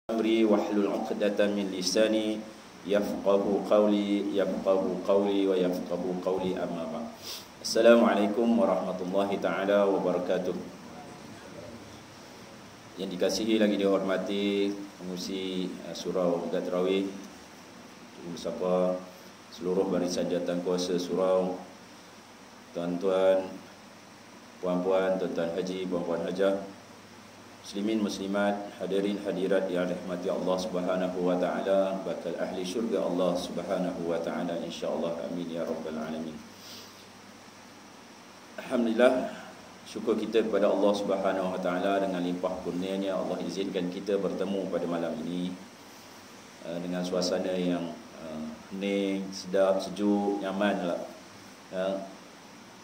amri wahlul 'uqdatam min lisani yafqahu qawli wa yafqahu qawli amma ba'd. Assalamualaikum warahmatullahi taala wabarakatuh. Yang dikasihi lagi dihormati pengurusi surau Gadrawi, bersama seluruh barisan jawatan kuasa surau, tuan-tuan, puan-puan, tuan-tuan haji, puan-puan hajah, muslimin muslimat, hadirin hadirat yang dirahmati Allah Subhanahu wa taala, bakal ahli syurga Allah Subhanahu wa taala insyaallah, amin ya rabbal alamin. Alhamdulillah, syukur kita kepada Allah Subhanahu wa taala dengan limpah kurnianya Allah izinkan kita bertemu pada malam ini dengan suasana yang hening, sedap, sejuk, nyaman lah.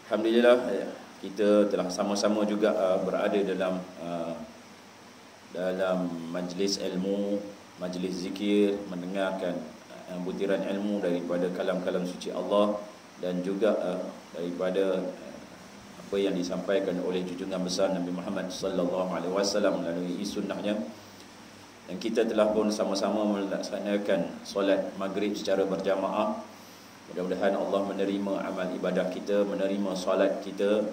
Alhamdulillah, kita telah sama-sama juga berada dalam majlis ilmu, majlis zikir, mendengarkan butiran ilmu daripada kalam-kalam suci Allah dan juga daripada apa yang disampaikan oleh junjungan besar Nabi Muhammad sallallahu alaihi wasallam melalui sunnahnya. Dan kita telah pun sama-sama melaksanakan solat maghrib secara berjamaah. Mudah-mudahan Allah menerima amal ibadah kita, menerima solat kita,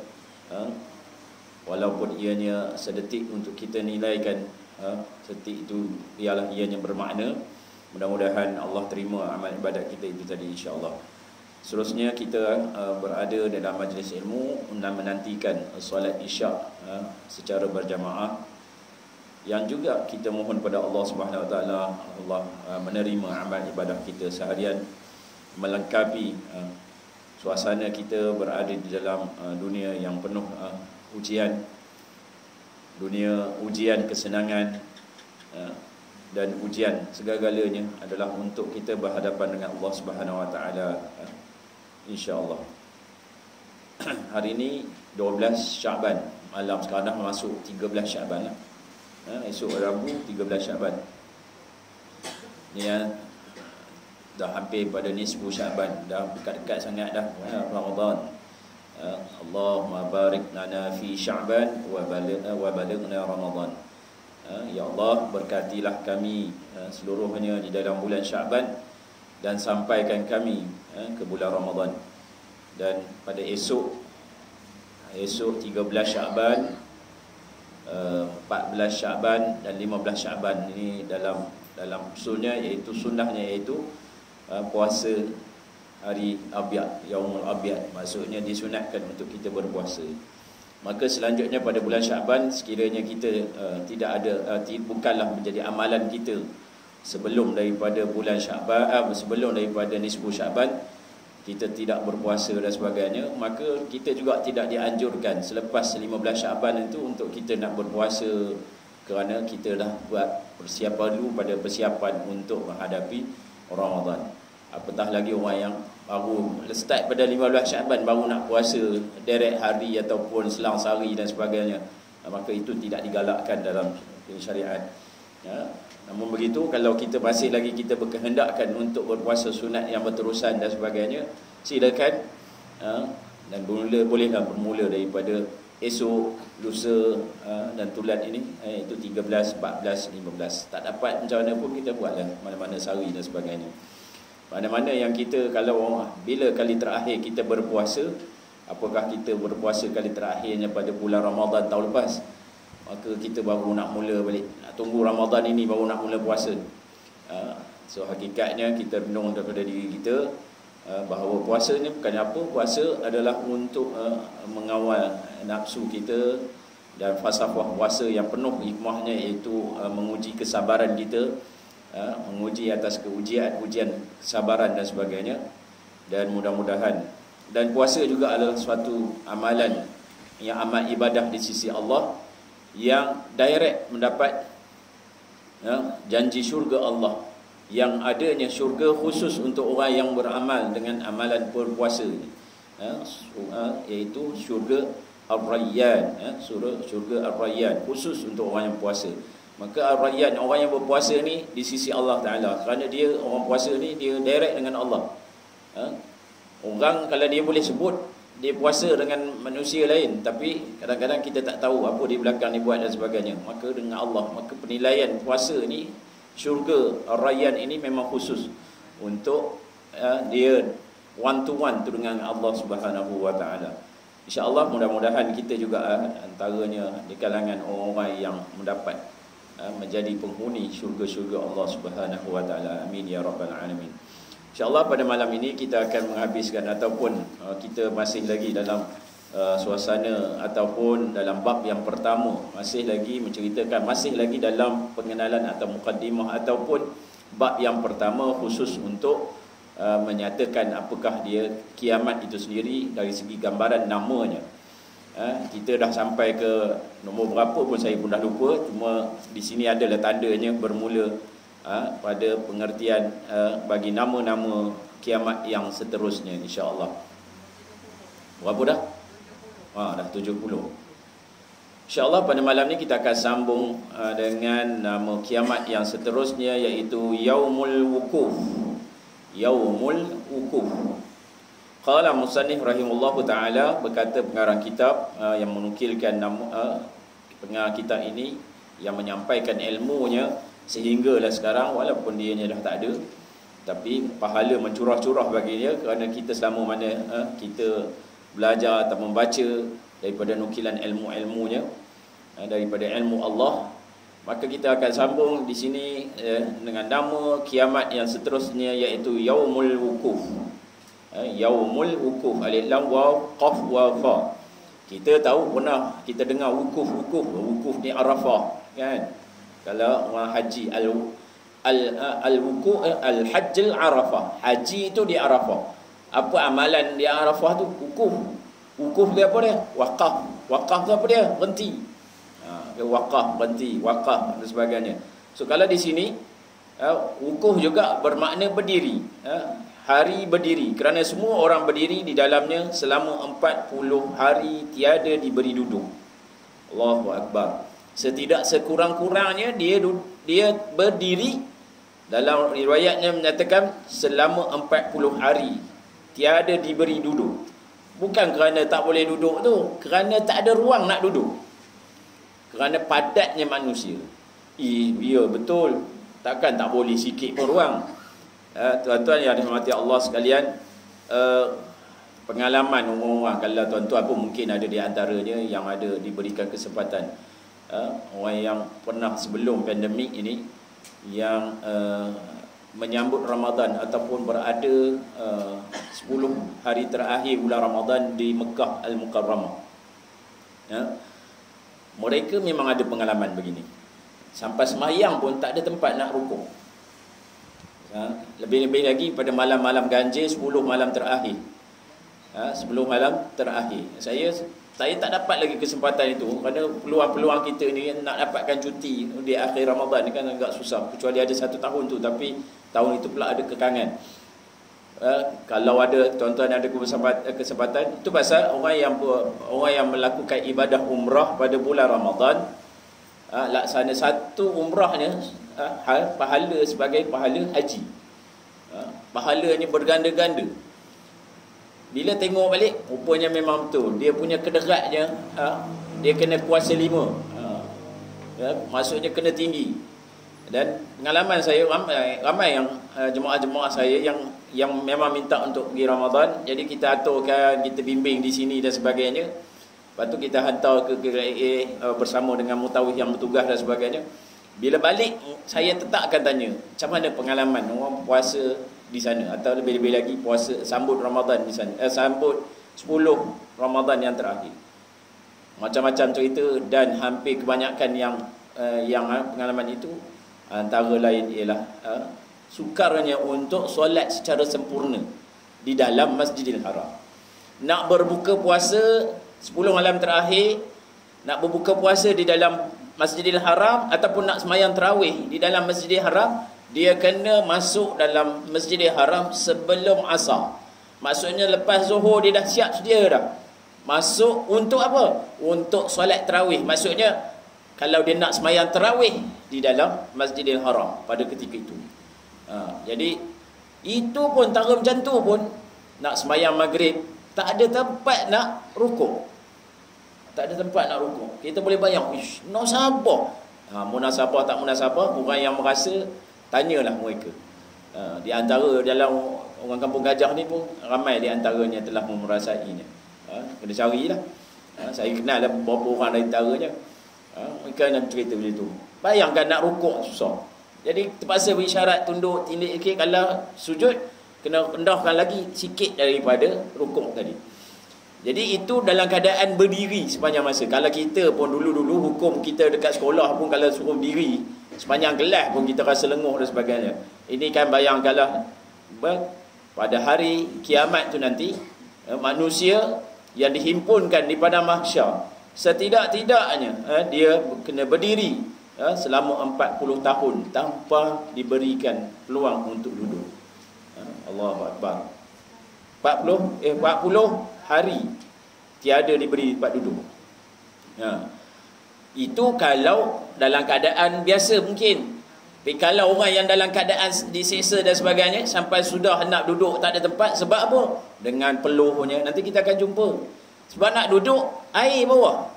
walaupun ianya sedetik untuk kita nilaikan, sedetik itu ialah ianya bermakna. Mudah-mudahan Allah terima amal ibadat kita itu tadi insya-Allah. Seterusnya kita berada dalam majlis ilmu dan menantikan solat isyak secara berjamaah, yang juga kita mohon pada Allah Subhanahu wa taala Allah menerima amal ibadah kita seharian, melengkapi suasana kita berada di dalam dunia yang penuh ujian, dunia ujian kesenangan dan ujian segala-galanya adalah untuk kita berhadapan dengan Allah Subhanahu wa taala insya-Allah. Hari ini 12 Syaban, malam sekarang dah masuk 13 Syaban lah. Esok Rabu 13 Syaban. Ni dah hampir pada nisfu Syaban, dah dekat-dekat sangat dah Ramadan. Allahumma barik lana fi Sya'ban wa balighna Ramadan. Ya Allah, berkatilah kami seluruhnya di dalam bulan Sya'ban dan sampaikan kami ke bulan Ramadan. Dan pada esok 13 Sya'ban, 14 Sya'ban dan 15 Sya'ban ini dalam usulnya, iaitu sunnahnya, iaitu puasa hari Abyad, Yaumul Abyad. Maksudnya disunatkan untuk kita berpuasa. Maka selanjutnya pada bulan Syaban, sekiranya kita tidak ada bukanlah menjadi amalan kita sebelum daripada bulan Syaban, sebelum daripada nisfu Syaban kita tidak berpuasa dan sebagainya, maka kita juga tidak dianjurkan selepas 15 Syaban itu untuk kita nak berpuasa, kerana kita dah buat persiapan dulu pada persiapan untuk menghadapi Ramadan. Apatah lagi orang yang baru start pada 15 Syaban baru nak puasa direct hari ataupun selang sehari dan sebagainya, maka itu tidak digalakkan dalam syariat. Namun begitu, kalau kita masih lagi kita berkehendakkan untuk berpuasa sunat yang berterusan dan sebagainya, silakan, dan bolehlah bermula daripada esok, lusa dan tulan ini, itu 13, 14, 15. Tak dapat macam mana pun kita buatlah mana-mana sehari dan sebagainya. Mana-mana yang kita, kalau bila kali terakhir kita berpuasa, apakah kita berpuasa kali terakhirnya pada bulan Ramadan tahun lepas, maka kita baru nak mula balik, nak tunggu Ramadan ini baru nak mula puasa. So hakikatnya kita renung daripada diri kita bahawa puasa ni bukan apa, puasa adalah untuk mengawal nafsu kita, dan falsafah puasa yang penuh hikmahnya iaitu menguji kesabaran kita, menguji atas ujian kesabaran dan sebagainya. Dan mudah-mudahan, dan puasa juga adalah suatu amalan yang amat ibadah di sisi Allah, yang direct mendapat janji syurga Allah, yang adanya syurga khusus untuk orang yang beramal dengan amalan berpuasa ini, iaitu syurga Ar-Rayyan, syurga Ar-Rayyan khusus untuk orang yang puasa. Maka Ar-Rayyan, orang yang berpuasa ni di sisi Allah Ta'ala, kerana dia, orang puasa ni dia direct dengan Allah. Orang kalau dia boleh sebut dia puasa dengan manusia lain, tapi kadang-kadang kita tak tahu apa di belakang dia buat dan sebagainya, maka dengan Allah, maka penilaian puasa ni syurga Ar-Rayyan ini memang khusus untuk dia one to one tu dengan Allah Subhanahu wa taala. Insya-Allah mudah-mudahan kita juga antaranya di kalangan orang-orang yang mendapat menjadi penghuni syurga-syurga Allah Subhanahu wa taala. Amin ya rabbal alamin. Insya-Allah pada malam ini kita akan menghabiskan ataupun kita masih lagi dalam suasana ataupun dalam bab yang pertama, masih lagi menceritakan, masih lagi dalam pengenalan atau mukaddimah ataupun bab yang pertama khusus untuk menyatakan apakah dia kiamat itu sendiri dari segi gambaran namanya. Kita dah sampai ke nombor berapa pun saya pun dah lupa, cuma di sini adalah tandanya bermula pada pengertian bagi nama-nama kiamat yang seterusnya, insya-Allah. Berapa dah? Dah 70. InsyaAllah pada malam ni kita akan sambung dengan nama kiamat yang seterusnya, iaitu Yaumul Wukuf. Yaumul Wukuf. Qala musannif rahimahullahu ta'ala, berkata pengarang kitab yang menukilkan nama pengarang kitab ini, yang menyampaikan ilmunya sehinggalah sekarang, walaupun dia dah tak ada, tapi pahala mencurah-curah baginya, kerana kita selama mana kita belajar atau membaca daripada nukilan ilmu-ilmunya, daripada ilmu Allah, maka kita akan sambung di sini dengan nama kiamat yang seterusnya, iaitu Yaumul Wukuf. Yaumul Wukuf, alif lam waw qaf wa fa. Kita tahu, pernah kita dengar wukuf di Arafah, kan? Kalau orang haji al-wukuf al-hajj al-Arafah, haji itu di Arafah. Apa amalan di Arafah tu? Wukuf dia apa dia? Waqaf tu apa dia? Berhenti. Waqaf dan sebagainya. So kalau di sini wukuf juga bermakna berdiri, hari berdiri, kerana semua orang berdiri di dalamnya selama 40 hari tiada diberi duduk. Allahu Akbar. Setidak-sekurang-kurangnya dia berdiri, dalam riwayatnya menyatakan selama 40 hari tiada diberi duduk. Bukan kerana tak boleh duduk tu, kerana tak ada ruang nak duduk, kerana padatnya manusia. Ya betul, takkan tak boleh sikit pun ruang. Tuan-tuan yang dirahmati Allah sekalian, pengalaman orang-orang, kalau tuan-tuan pun mungkin ada di antaranya yang ada diberikan kesempatan, orang yang pernah sebelum pandemik ini, yang menyambut Ramadan ataupun berada 10 hari terakhir bulan Ramadan di Mekah Al-Mukarramah, mereka memang ada pengalaman begini. Sampai semayang pun tak ada tempat nak rukuk. Lebih-lebih lagi pada malam-malam ganjil, 10 malam terakhir. 10 malam terakhir. Saya tak dapat lagi kesempatan itu, kerana peluang-peluang kita ni nak dapatkan cuti di akhir Ramadan ni kan agak susah, kecuali ada 1 tahun tu, tapi tahun itu pula ada kekangan. Kalau ada tuan-tuan ada kesempatan, itu pasal orang yang melakukan ibadah umrah pada bulan Ramadan, laksana satu umrahnya pahala sebagai pahala haji. Pahalanya berganda-ganda. Bila tengok balik, rupanya memang betul, dia punya kederatnya, dia kena kuasa 5, maksudnya kena tinggi. Dan pengalaman saya, ramai yang jemaah-jemaah saya yang memang minta untuk pergi Ramadan. Jadi kita aturkan, kita bimbing di sini dan sebagainya. Lepas tu kita hantar ke KRA bersama dengan mutawif yang bertugas dan sebagainya. Bila balik, saya tetap akan tanya, macam mana pengalaman orang puasa di sana, atau lebih-lebih lagi puasa sambut Ramadan di sana, sambut 10 Ramadan yang terakhir. Macam-macam cerita, dan hampir kebanyakan yang pengalaman itu antara lain ialah sukarnya untuk solat secara sempurna di dalam Masjidil Haram. Nak berbuka puasa 10 malam terakhir, nak berbuka puasa di dalam Masjidil Haram, ataupun nak semayang tarawih di dalam Masjidil Haram, dia kena masuk dalam Masjidil Haram sebelum asar. Maksudnya lepas zuhur dia dah siap sedia dah. Masuk untuk apa? Untuk solat tarawih. Maksudnya kalau dia nak semayang tarawih di dalam Masjidil Haram pada ketika itu. Jadi itu pun tara macam tu pun, nak semayang maghrib tak ada tempat nak rukuk. Tak ada tempat nak rukuk. Kita boleh bayang, munasabah. Munasabah tak munasabah, orang yang merasa Tanyalah mereka. Di antara dalam orang kampung Gajah ni pun ramai di antaranya telah memerasainya. Kena carilah. Saya kenal lah beberapa orang dari antaranya. Mereka nak cerita macam tu. Bayangkan nak rukuk susah. Jadi terpaksa berisyarat tunduk tindik sikit. Kalau sujud kena rendahkan lagi sikit daripada rukuk tadi. Jadi itu dalam keadaan berdiri sepanjang masa. Kalau kita pun dulu-dulu hukum kita dekat sekolah pun kalau suruh diri sepanjang kelas pun kita rasa lenguh dan sebagainya. Ini kan bayangkanlah pada hari kiamat tu nanti manusia yang dihimpunkan di padang mahsyar setidak-tidaknya dia kena berdiri selama 40 tahun tanpa diberikan peluang untuk duduk. Allahu Akbar. 40 hari tiada diberi tempat duduk. Itu kalau dalam keadaan biasa mungkin. Tapi kalau orang yang dalam keadaan disiksa dan sebagainya sampai sudah nak duduk tak ada tempat, sebab apa? Dengan peluhnya. Nanti kita akan jumpa. Sebab nak duduk air bawah.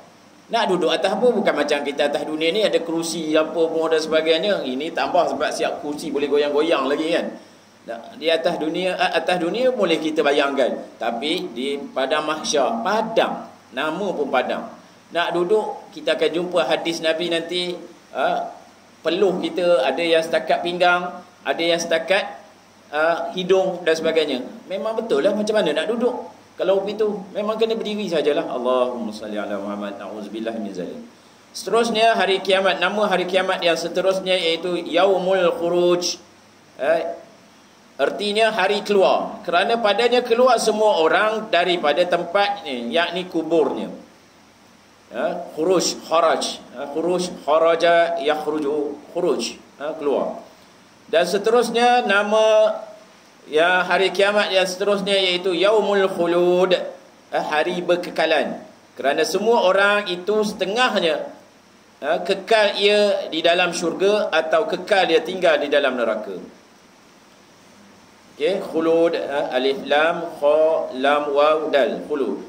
Nak duduk atas apa? Bukan macam kita atas dunia ni ada kerusi apa pun dan sebagainya. Ini tambah sebab siap kerusi boleh goyang-goyang lagi kan. Di atas dunia boleh kita bayangkan. Tapi di padang mahsyar, padang, nama pun padang. Nak duduk, kita akan jumpa hadis Nabi nanti, peluh kita ada yang setakat pinggang, ada yang setakat hidung dan sebagainya. Memang betul lah macam mana nak duduk. Kalau begitu memang kena berdiri sajalah. Allahumma salli ala Muhammad. Na'udzubillah min zalik. Seterusnya hari kiamat, nama hari kiamat yang seterusnya iaitu Yaumul Khuruj. Artinya hari keluar. Kerana padanya keluar semua orang daripada tempat ni, yakni kuburnya. Khuruj, kharaj. Khuruj, kharaja, yakhruju, khuruj. Keluar. Dan seterusnya nama ya hari kiamat yang seterusnya iaitu Yaumul Khulud. Hari berkekalan. Kerana semua orang itu setengahnya kekal ia di dalam syurga atau kekal dia tinggal di dalam neraka. Okey, khulud, alif lam kha lam waw dal, khulud.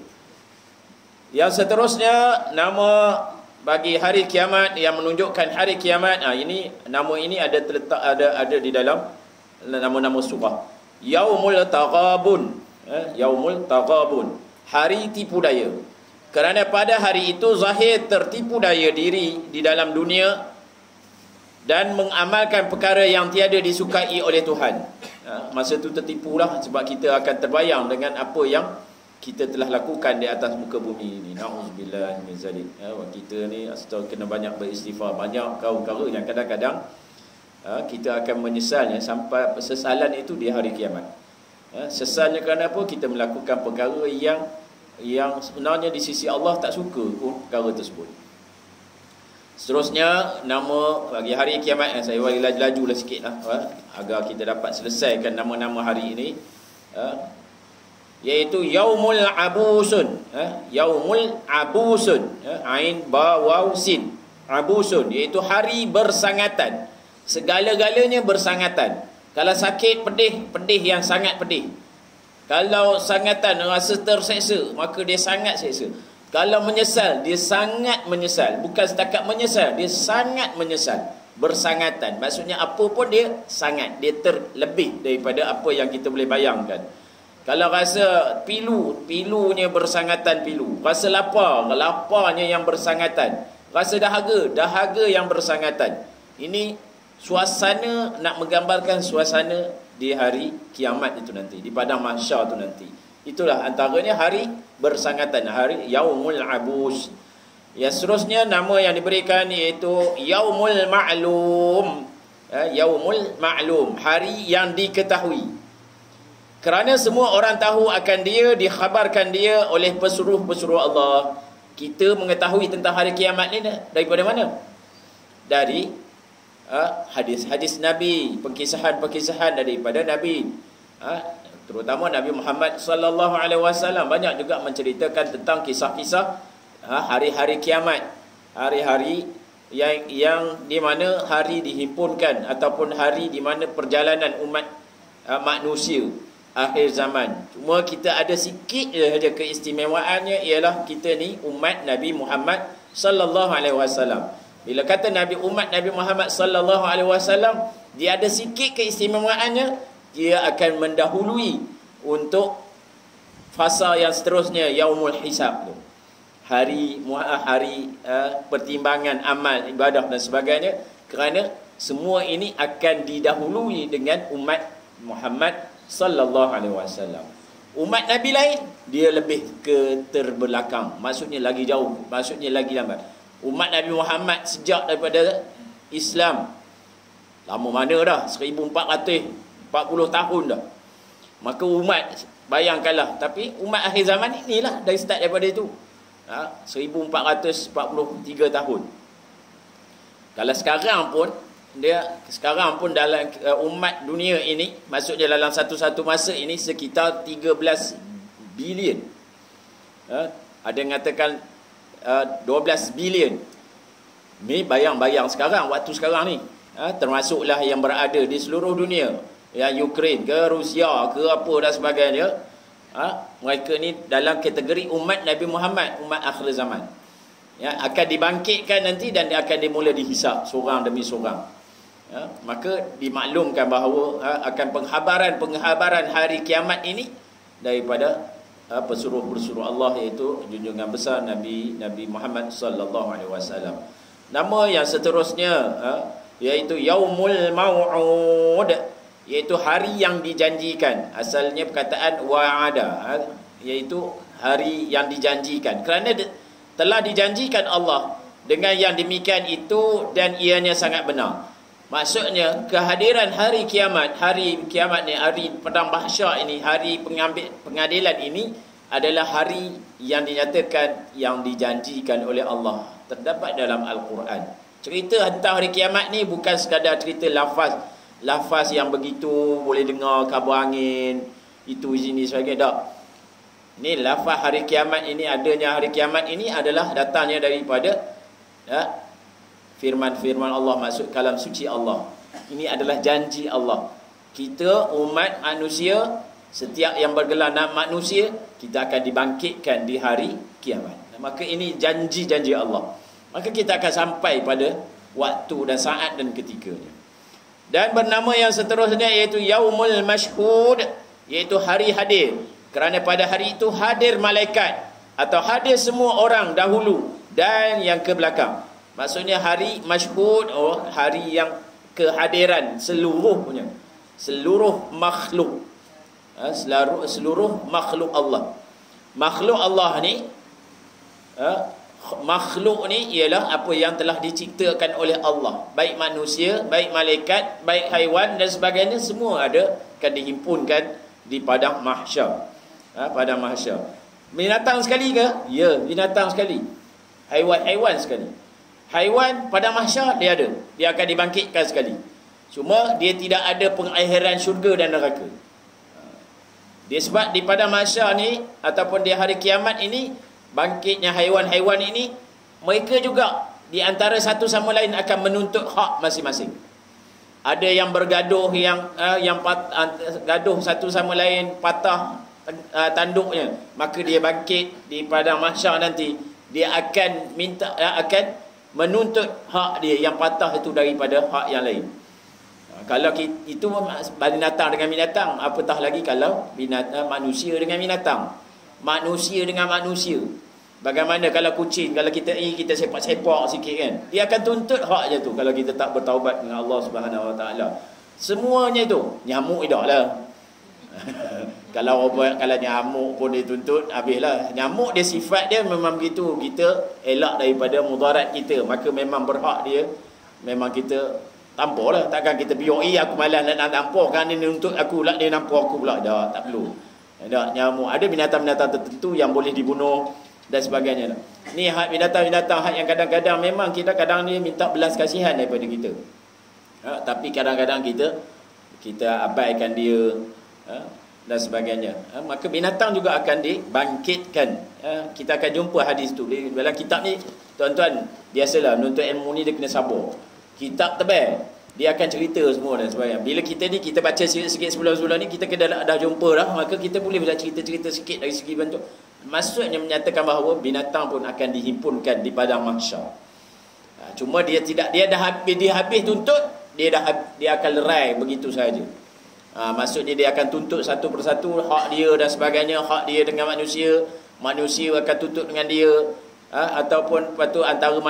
Yang seterusnya nama bagi hari kiamat yang menunjukkan hari kiamat, ini nama ini ada terletak ada di dalam nama-nama surah. Yaumul Taghabun. Yaumul Taghabun, hari tipu daya. Kerana pada hari itu zahir tertipu daya diri di dalam dunia dan mengamalkan perkara yang tiada disukai oleh Tuhan. Masa tu tertipulah sebab kita akan terbayang dengan apa yang kita telah lakukan di atas muka bumi ini. Na'udzubillah min zalik. Kita ni kena banyak beristighfar, banyak perkara yang kadang-kadang kita akan menyesalnya sampai sesalan itu di hari kiamat. Sesalnya kerana apa? Kita melakukan perkara yang sebenarnya di sisi Allah tak suka pun perkara tersebut. Seterusnya nama bagi hari kiamat, saya bagi laju-laju lah sikit lah, agar kita dapat selesaikan nama-nama hari ini, iaitu Yaumul Abusun. Yaumul Abusun, ain ba waw sin, Abusun, iaitu hari bersangatan. Segala-galanya bersangatan. Kalau sakit, pedih yang sangat pedih. Kalau sangatan, rasa terseksa, maka dia sangat seksa. Kalau menyesal, dia sangat menyesal. Bukan setakat menyesal, dia sangat menyesal. Bersangatan, maksudnya apa pun dia sangat, dia terlebih daripada apa yang kita boleh bayangkan. Kalau rasa pilunya bersangatan pilu. Rasa laparnya yang bersangatan. Rasa dahaga yang bersangatan. Ini suasana, nak menggambarkan suasana di hari kiamat itu nanti, di padang mahsyar itu nanti. Itulah antaranya hari bersangatan, hari Yaumul Abus. Yang seterusnya nama yang diberikan iaitu Yaumul Ma'lum. Yaumul Ma'lum, hari yang diketahui. Kerana semua orang tahu akan dia, dikhabarkan dia oleh pesuruh-pesuruh Allah. Kita mengetahui tentang hari kiamat ni daripada mana? Dari hadis-hadis Nabi, perkisahan-perkisahan daripada Nabi. Terutama Nabi Muhammad sallallahu alaihi wasallam banyak juga menceritakan tentang kisah-kisah hari-hari kiamat. Hari-hari yang di mana hari dihimpunkan ataupun hari di mana perjalanan umat manusia akhir zaman. Cuma kita ada sikit saja keistimewaannya, ialah kita ni umat Nabi Muhammad sallallahu alaihi wasallam. Bila kata umat Nabi Muhammad sallallahu alaihi wasallam, dia ada sikit keistimewaannya, dia akan mendahului untuk fasa yang seterusnya, yaumul hisab tu. Hari pertimbangan amal, ibadah dan sebagainya, kerana semua ini akan didahului dengan umat Muhammad sallallahu alaihi wasallam. Umat Nabi lain dia lebih ke terbelakang, maksudnya lagi jauh, maksudnya lagi lambat. Umat Nabi Muhammad sejak daripada Islam lama mana dah, 1440 tahun dah. Maka umat, bayangkanlah, tapi umat akhir zaman inilah dari start daripada itu. 1443 tahun. Kalau sekarang pun dalam umat dunia ini, maksudnya dalam satu-satu masa ini sekitar 13 bilion. Ada yang mengatakan 12 bilion. Ni bayang-bayang sekarang, waktu sekarang ni. Termasuklah yang berada di seluruh dunia, yang Ukraine ke Rusia ke apa dan sebagainya. Mereka ni dalam kategori umat Nabi Muhammad, umat akhir zaman. Akan dibangkitkan nanti dan dia akan dimula dihisap seorang demi seorang. Maka dimaklumkan bahawa akan penghabaran hari kiamat ini daripada pesuruh-pesuruh Allah, iaitu junjungan besar Nabi Muhammad sallallahu alaihi wasallam. Nama yang seterusnya iaitu Yaumul Mau'ud, iaitu hari yang dijanjikan. Asalnya perkataan wa'ada, iaitu hari yang dijanjikan. Kerana telah dijanjikan Allah dengan yang demikian itu, dan ianya sangat benar. Maksudnya kehadiran hari kiamat ni, hari padang mahsyar ini, hari pengadilan ini adalah hari yang dinyatakan, yang dijanjikan oleh Allah. Terdapat dalam Al-Quran. Cerita tentang hari kiamat ni bukan sekadar cerita lafaz yang begitu boleh dengar kabar angin, itu sini sebagainya. Tak. Ni lafaz hari kiamat ini, adanya hari kiamat ini adalah datangnya daripada firman-firman Allah, maksud kalam suci Allah. Ini adalah janji Allah. Kita umat manusia, setiap yang bergelar nama manusia, kita akan dibangkitkan di hari kiamat. Maka ini janji-janji Allah. Maka kita akan sampai pada waktu dan saat dan ketikanya. Dan bernama yang seterusnya iaitu Yaumul Mashhud, iaitu hari hadir. Kerana pada hari itu hadir malaikat, atau hadir semua orang dahulu dan yang ke belakang. Maksudnya hari mashhud, hari yang kehadiran seluruhnya, seluruh makhluk, seluruh makhluk Allah. Makhluk Allah ni, makhluk ni ialah apa yang telah diciptakan oleh Allah, baik manusia, baik malaikat, baik haiwan dan sebagainya, semua akan dihimpunkan di padang mahsyar. Padang mahsyar. Binatang sekali ke? Ya, binatang sekali. Haiwan sekali. Haiwan pada mahsyar dia ada, dia akan dibangkitkan sekali. Cuma dia tidak ada pengakhiran syurga dan neraka. Dia sebab di pada mahsyar ni ataupun di hari kiamat ini, bangkitnya haiwan-haiwan ini, mereka juga di antara satu sama lain akan menuntut hak masing-masing. Ada yang bergaduh, yang gaduh satu sama lain, patah tanduknya, maka dia bangkit di padang mahsyar nanti, dia akan menuntut hak dia yang patah itu daripada hak yang lain. Kalau itu binatang dengan binatang, apatah lagi kalau manusia dengan binatang, manusia dengan manusia. Bagaimana kalau kucing, kalau kita sepak-sepak sikit kan, dia akan tuntut hak je tu kalau kita tak bertaubat dengan Allah Subhanahu Wa Taala. Semuanya tu, nyamuk dah lah. Kalau nyamuk pun dituntut, habislah. Nyamuk dia sifat dia memang begitu, kita elak daripada mudarat kita, maka memang berhak dia, memang kita tampar lah. Takkan kita biar aku malas nak tampar, kan dia nuntut aku lah, dia nampar aku pula. Dah, tak perlu. Dah, nyamuk. Ada binatang-binatang tertentu yang boleh dibunuh dan sebagainya. Ni hak binatang-binatang hak yang kadang-kadang memang kita kadang ni minta belas kasihan daripada kita. Tapi kadang-kadang kita abaikan dia, dan sebagainya. Maka binatang juga akan dibangkitkan. Kita akan jumpa hadis tu dalam kitab ni. Tuan-tuan, biasalah menuntut ilmu ni dia kena sabar. Kitab tebal, dia akan cerita semua dan sebagainya. Bila kita baca sikit-sikit sebelum-sebelum ni, kita kena dah jumpa dah, maka kita boleh cerita-cerita sikit dari segi bentuk. Maksudnya menyatakan bahawa binatang pun akan dihimpunkan di padang mahsyar. Cuma dia dah habis tuntut, dia akan lerai begitu saja. Maksud dia akan tuntut satu persatu hak dia dan sebagainya, hak dia dengan manusia, manusia akan tuntut dengan dia, ataupun patu antara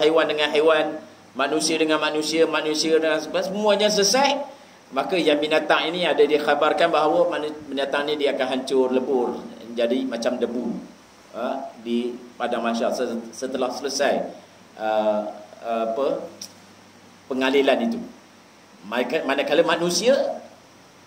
haiwan dengan haiwan, manusia dengan manusia, manusia dengan semuanya selesai. Maka yang binatang ini ada dikhabarkan bahawa binatang ini dia akan hancur lebur jadi macam debu di padang mahsyar setelah selesai pengalilan itu. Manakala manusia,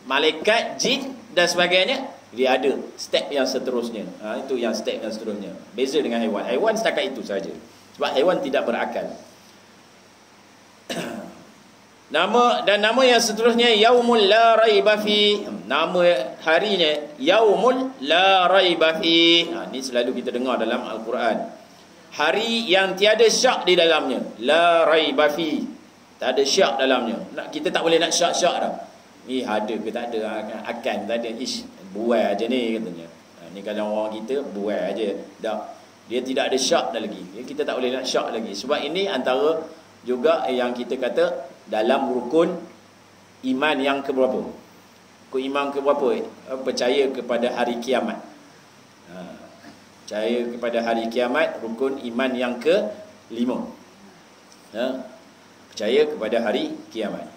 malaikat, jin dan sebagainya, dia ada step yang seterusnya. Itu yang step yang seterusnya. Beza dengan haiwan. Haiwan setakat itu saja. Sebab haiwan tidak berakal. Nama yang seterusnya yaumul la raiba fi. Nama harinya yaumul la raiba fi. Ini selalu kita dengar dalam Al-Quran. Hari yang tiada syak di dalamnya. La raiba fi. Tak ada syak dalamnya. Kita tak boleh nak syak-syak dah. Ni ada ke tak ada, akan tak ada, buai aja ni katanya. Ni kalau orang kita buai aja. Dia tidak ada syak dah lagi. Kita tak boleh nak syak lagi. Sebab ini antara juga yang kita kata dalam rukun iman yang keberapa? Rukun iman keberapa? Percaya kepada hari kiamat. Percaya kepada hari kiamat, rukun iman yang ke-5. Percaya kepada hari kiamat.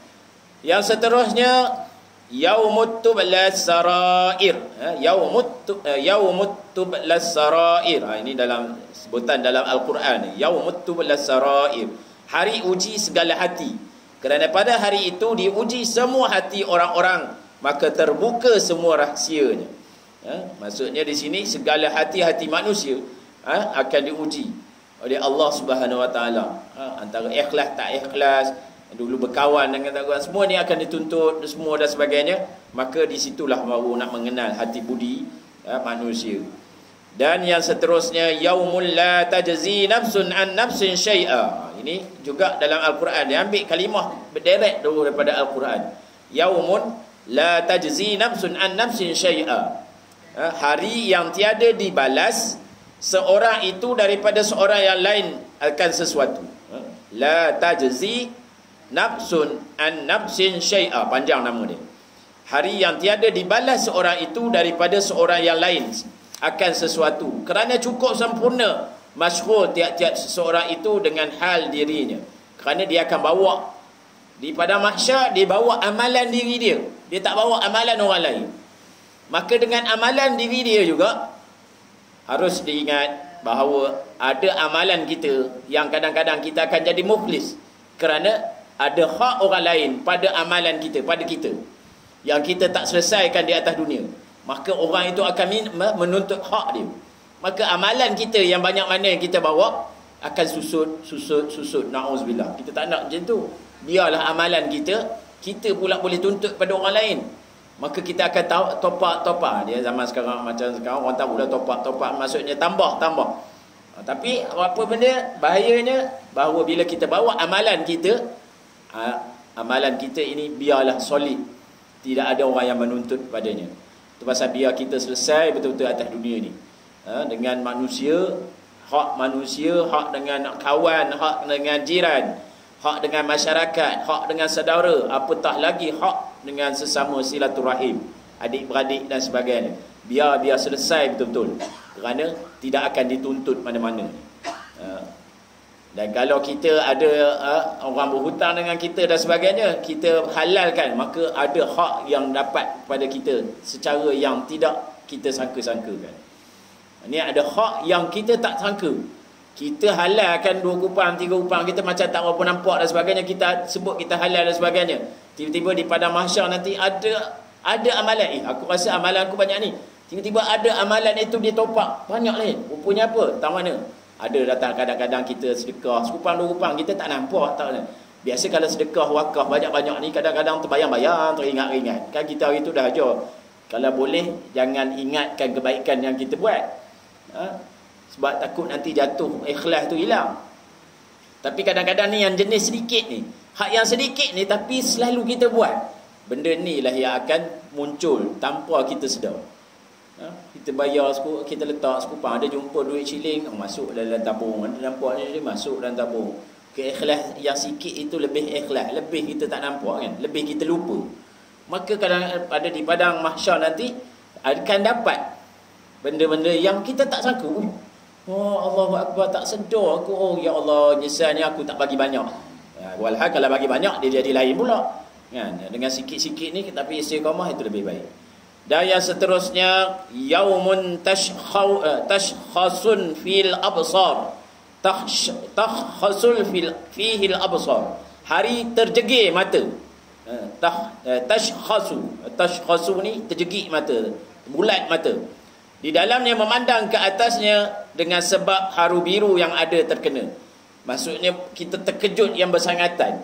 Yang seterusnya yaumut tublas sarair. Yaumut tublas sarair. Ini dalam sebutan dalam Al-Quran. Yaumut tublas sarair. Hari uji segala hati. Kerana pada hari itu diuji semua hati orang-orang, maka terbuka semua rahsianya. Maksudnya di sini segala hati-hati manusia akan diuji oleh Allah Subhanahu Wa Taala. Antara ikhlas tak ikhlas, dulu berkawan dengan tak kawan, semua ni akan dituntut semua dan sebagainya. Maka di situlah baru nak mengenal hati budi manusia. Dan yang seterusnya yaumul la tajzi nafsun an nafsin syai'a. Ini juga dalam Al-Quran. Dia ambil kalimah berderet dulu daripada Al-Quran. Yaumun la tajzi nafsun an nafsin syai'a. Hari yang tiada dibalas seorang itu daripada seorang yang lain akan sesuatu. La tajzi nafsun an nafsin syai'a. Panjang nama dia. Hari yang tiada dibalas seorang itu daripada seorang yang lain akan sesuatu. Kerana cukup sempurna masyhur tiap-tiap seseorang itu dengan hal dirinya. Kerana dia akan bawa di padang mahsyar, dia bawa amalan diri dia. Dia tak bawa amalan orang lain. Maka dengan amalan diri dia juga harus diingat bahawa ada amalan kita yang kadang-kadang kita akan jadi muflis. Kerana ada hak orang lain pada amalan kita, pada kita, yang kita tak selesaikan di atas dunia. Maka orang itu akan menuntut hak dia. Maka amalan kita yang banyak mana yang kita bawa akan susut. Na'udzubillah. Kita tak nak macam tu. Biarlah amalan kita pula boleh tuntut pada orang lain. Maka kita akan topak. Dia zaman sekarang macam sekarang orang tahu dah topak. Maksudnya tambah. Tapi apa benda bahayanya bahawa bila kita bawa amalan kita ini biarlah solid. Tidak ada orang yang menuntut padanya. Itu pasal biar kita selesai betul-betul atas dunia ni. Dengan manusia, hak dengan kawan, hak dengan jiran, hak dengan masyarakat, hak dengan saudara, apatah lagi hak dengan sesama silaturahim, adik-beradik dan sebagainya. Biar selesai betul-betul. Kerana tidak akan dituntut mana-mana. Dan kalau kita ada orang berhutang dengan kita dan sebagainya, kita halalkan, maka ada hak yang dapat pada kita secara yang tidak kita sangka-sangkakan. Ini ada hak yang kita tak sangka. Kita halalkan 2 kupang, 3 kupang, kita macam tak berapa nampak dan sebagainya, kita sebut kita halal dan sebagainya. Tiba-tiba di padang mahsyar nanti ada amalan. Aku rasa amalan aku banyak ni. Tiba-tiba ada amalan itu dia topak. Banyak ni. Rupanya apa? Tak mana? Ada datang kadang-kadang kita sedekah sekupang 2 kupang, kita tak nampak. Biasa kalau sedekah wakaf banyak-banyak ni kadang-kadang terbayang-bayang, teringat-ingat. Kan kita hari tu dah ajar. Kalau boleh jangan ingatkan kebaikan yang kita buat. Sebab takut nanti jatuh ikhlas tu hilang. Tapi kadang-kadang ni yang jenis sedikit ni, hak yang sedikit ni tapi selalu kita buat. Benda ni lah yang akan muncul tanpa kita sedar. Kita bayar, kita letak sekupang, ada jumpa duit shilling, masuk dalam tabung, ada nampak ni masuk dalam tabung. Keikhlas yang sikit itu lebih ikhlas, lebih kita tak nampak kan, lebih kita lupa. Maka kadang pada di padang mahsyar nanti akan dapat benda-benda yang kita tak sangka. Oh, Allahu Akbar, tak sedar aku. Oh ya Allah, nyesalnya aku tak bagi banyak. Walhal kalau bagi banyak dia jadi lain pula. Kan? Dengan sikit-sikit ni tapi istiqamah itu lebih baik. Dan yang seterusnya, yaumun tashkhasun fil absar. Takhsul fihi al-absar. Hari terjegir mata. Tashkhasu ni terjegik mata, bulat mata. Di dalamnya memandang ke atasnya dengan sebab haru biru yang ada terkena. Maksudnya kita terkejut yang bersangatan.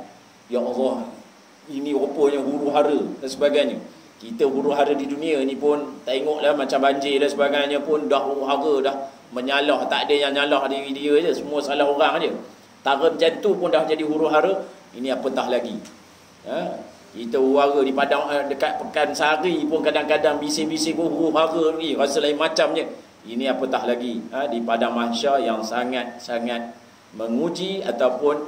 Ya Allah, ini rupanya huru hara dan sebagainya. Kita huru hara di dunia ni pun tengoklah macam banjir dan sebagainya pun dah huru hara, dah menyalah, tak ada yang nyalah diri dia je, semua salah orang je. Tara macam tu pun dah jadi huru hara, ini apatah lagi. Kita huru di padang dekat Pekan Sari pun kadang-kadang bising-bising huru hara lagi, rasa lain macam je. Ini apatah lagi di padang mahsyar yang sangat-sangat menguji ataupun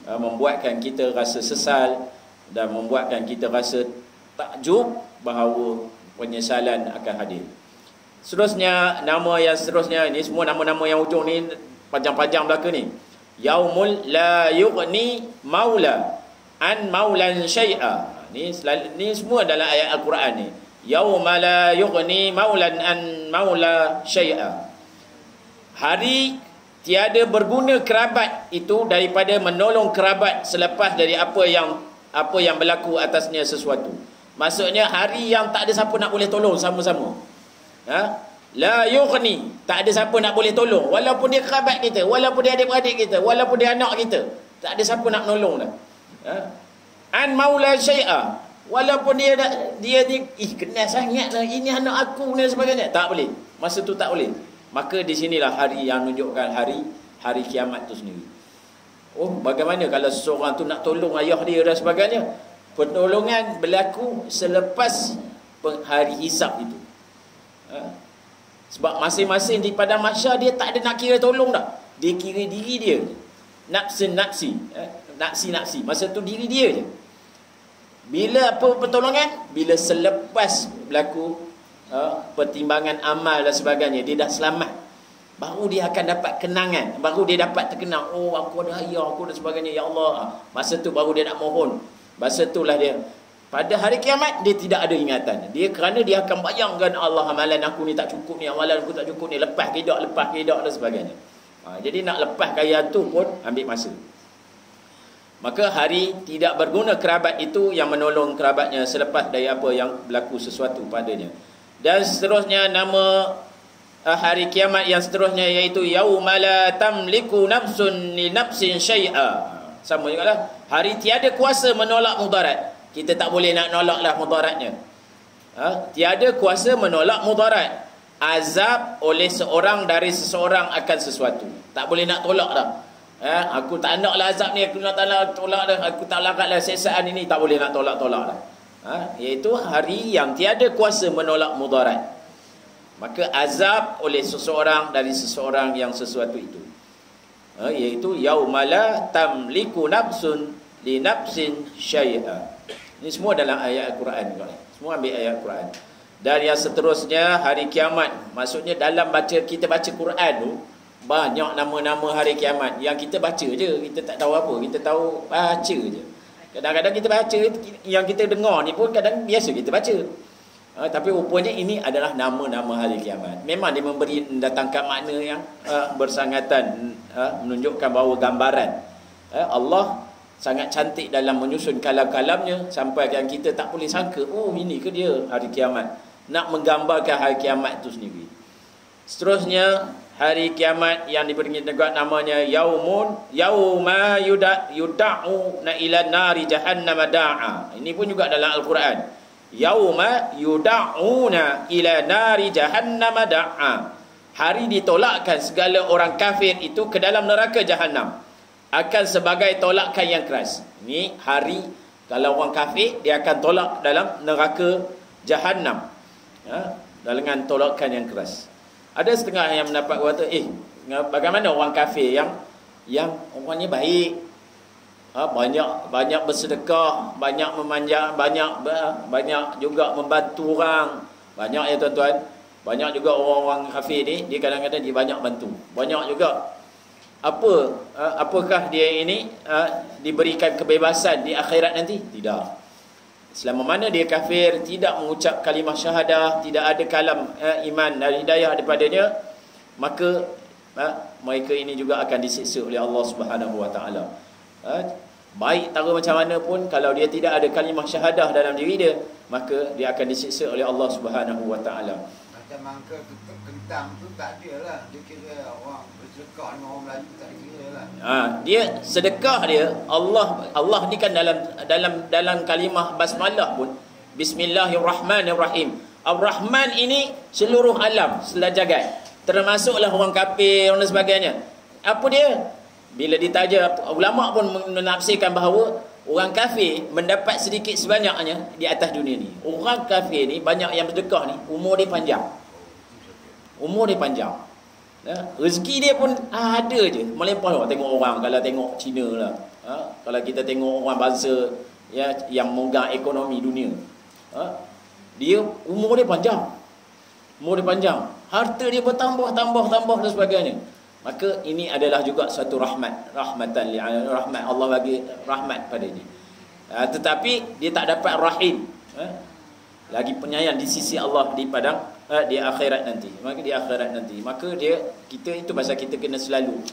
membuatkan kita rasa sesal dan membuatkan kita rasa takjub bahawa penyesalan akan hadir. Seterusnya, nama yang seterusnya, ini semua nama-nama yang hujung ni panjang-panjang belaka ni. Yaumul la yughni maula an maulan syai'a. Ni semua dalam ayat Al-Quran ni. Yauma la yughni maulan an maula syai'a. Hari tiada berguna kerabat itu daripada menolong kerabat selepas dari apa yang berlaku atasnya sesuatu. Maksudnya hari yang tak ada siapa nak boleh tolong sama-sama. La yughni, tak ada siapa nak boleh tolong, walaupun dia kerabat kita, walaupun dia adik-beradik kita, walaupun dia anak kita, tak ada siapa nak menolong dah. An maula syai'a, walaupun dia ni kenal sangatlah, ini anak aku dan sebagainya, tak boleh. Masa tu tak boleh. Maka di sinilah hari yang menunjukkan hari kiamat tu sendiri. Oh, bagaimana kalau seseorang tu nak tolong ayah dia dan sebagainya? Pertolongan berlaku selepas hari hisab itu. Sebab masing-masing di padang mahsyar dia tak ada nak kira tolong dah. Dia kira diri dia. Nafsi. Masa tu diri dia je. Bila apa pertolongan? Bila selepas berlaku pertimbangan amal dan sebagainya, dia dah selamat, baru dia akan dapat kenangan, baru dia dapat terkenang, oh aku ada ayah aku dan sebagainya, ya Allah. Masa tu baru dia nak mohon. Masa itulah dia, pada hari kiamat dia tidak ada ingatan. Dia kerana dia akan bayangkan, Allah, amalan aku ni tak cukup ni, amalan aku tak cukup ni, lepas kedak dan sebagainya. Jadi nak lepas kaya tu pun ambil masa. Maka hari tidak berguna kerabat itu yang menolong kerabatnya selepas dari apa yang berlaku sesuatu padanya. Dan seterusnya nama hari kiamat yang seterusnya iaitu yauma la tamliku nafsun li nafsin syai'a. Sama juga lah, hari tiada kuasa menolak mudarat. Kita tak boleh nak nolaklah mudaratnya. Tiada kuasa menolak mudarat. Azab oleh seorang dari seseorang akan sesuatu, tak boleh nak tolak dah. Aku tak naklah azab ni, aku nak tolak dah, aku tak lakatlah siksaan ini, tak boleh nak tolak dah. Iaitu hari yang tiada kuasa menolak mudarat. Maka azab oleh seseorang dari seseorang yang sesuatu itu, iaitu yaumala tamliku nafsun li nafsin syai'a. Ini semua dalam ayat Al-Quran. Semua ambil ayat Al-Quran. Dan yang seterusnya hari kiamat, maksudnya dalam kita baca Quran tu banyak nama-nama hari kiamat yang kita baca je, kita tak tahu apa, kita tahu baca je. Kadang-kadang kita baca, yang kita dengar ni pun kadang biasa kita baca. Tapi rupanya ini adalah nama-nama hari kiamat. Memang dia mendatangkan makna yang bersangatan, menunjukkan bahawa gambaran Allah sangat cantik dalam menyusun kalam-kalamnya sampai yang kita tak boleh sangka, oh ini ke dia hari kiamat. Nak menggambarkan hari kiamat itu sendiri. Seterusnya hari kiamat yang diberi namanya yauma yuda'u ila nari jahannam da'a. Ini pun juga dalam Al-Quran. Yauma yuda'una ila nari jahannam da'a. Hari ditolakkan segala orang kafir itu ke dalam neraka Jahannam akan sebagai tolakan yang keras. Ini hari kalau orang kafir dia akan tolak dalam neraka Jahannam dengan tolakan yang keras. Ada setengah yang mendapat kata, bagaimana orang kafir yang orangnya baik, banyak bersedekah, banyak memanjang, banyak juga membantu orang. Banyak ya tuan-tuan. Banyak juga orang-orang kafir ni, dia kadang-kadang dia banyak bantu. Banyak juga apakah dia ini diberikan kebebasan di akhirat nanti? Tidak. Selama mana dia kafir, tidak mengucap kalimah syahadah, tidak ada kalam iman dan hidayah daripadanya, maka mereka ini juga akan disiksa oleh Allah Subhanahu Wa Taala. Baik cara macam mana pun, kalau dia tidak ada kalimah syahadah dalam diri dia, maka dia akan disiksa oleh Allah Subhanahu Wa Taala. Macam mangka kentang tu tak ada lah. Dia kira orang bersedekah dengan orang Melayu tak kira lah. Dia sedekah dia, Allah ni kan dalam kalimah basmalah pun, Bismillahirrahmanirrahim. Ar-Rahman ini seluruh alam, selajagat. Termasuklah orang kafir dan sebagainya. Apa dia? Bila ditaja, ulama pun menafsirkan bahawa orang kafir mendapat sedikit sebanyaknya di atas dunia ni. Orang kafir ni, banyak yang bersedekah ni, umur dia panjang. Umur dia panjang. Rezeki dia pun ada je. Melimpah tengok orang. Kalau tengok Cina lah. Kalau kita tengok orang bangsa yang memegang ekonomi dunia. Dia umur dia panjang. Umur dia panjang. Harta dia bertambah dan sebagainya. Maka ini adalah juga satu rahmat. Rahmatan rahmat. Allah bagi rahmat pada dia. Tetapi dia tak dapat rahim. Lagi penyayang di sisi Allah di padang di akhirat nanti. Maka di akhirat nanti. Maka kita itu pasal kita kena selalu.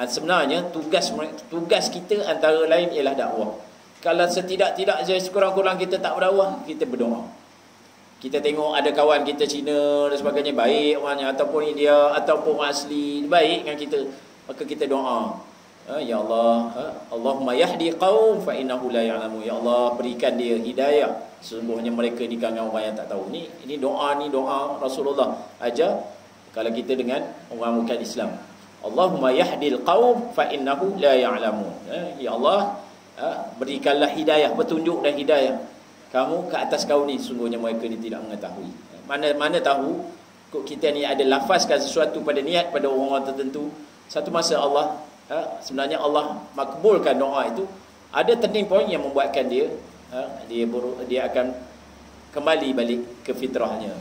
Sebenarnya tugas kita antara lain ialah dakwah. Kalau setidak-tidak je sekurang-kurang kita tak berdakwah, kita berdoa. Kita tengok ada kawan kita Cina dan sebagainya, baik orangnya, ataupun India, ataupun orang asli, baik dengan kita, maka kita doa, ya Allah, Allahumma yahdi qaum fa innahu la ya'lamu. Ya Allah, berikan dia hidayah, sesungguhnya mereka di kalangan orang yang tak tahu. Ini doa Rasulullah ajar kalau kita dengan orang bukan Islam. Allahumma yahdil qaum fa innahu la ya'lamu. Ya Allah, berikanlah hidayah, petunjuk dan hidayah kamu ke atas kau ni, sungguhnya mereka ni tidak mengetahui. Mana tahu kita ni ada lafazkan sesuatu pada niat pada orang-orang tertentu, satu masa Allah sebenarnya Allah makbulkan doa itu. Ada turning point yang membuatkan dia akan kembali balik ke fitrahnya.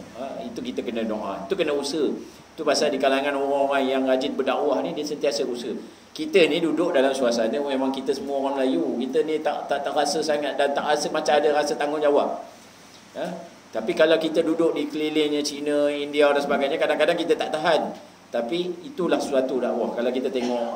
Itu kita kena doa, itu kena usaha. Itu pasal di kalangan orang-orang yang rajin berdakwah ni, dia sentiasa usaha. Kita ni duduk dalam suasana memang kita semua orang Melayu, kita ni tak rasa sangat dan tak rasa macam ada rasa tanggungjawab. Tapi kalau kita duduk di kelilingnya Cina, India dan sebagainya, kadang-kadang kita tak tahan. Tapi itulah suatu dakwah. Kalau kita tengok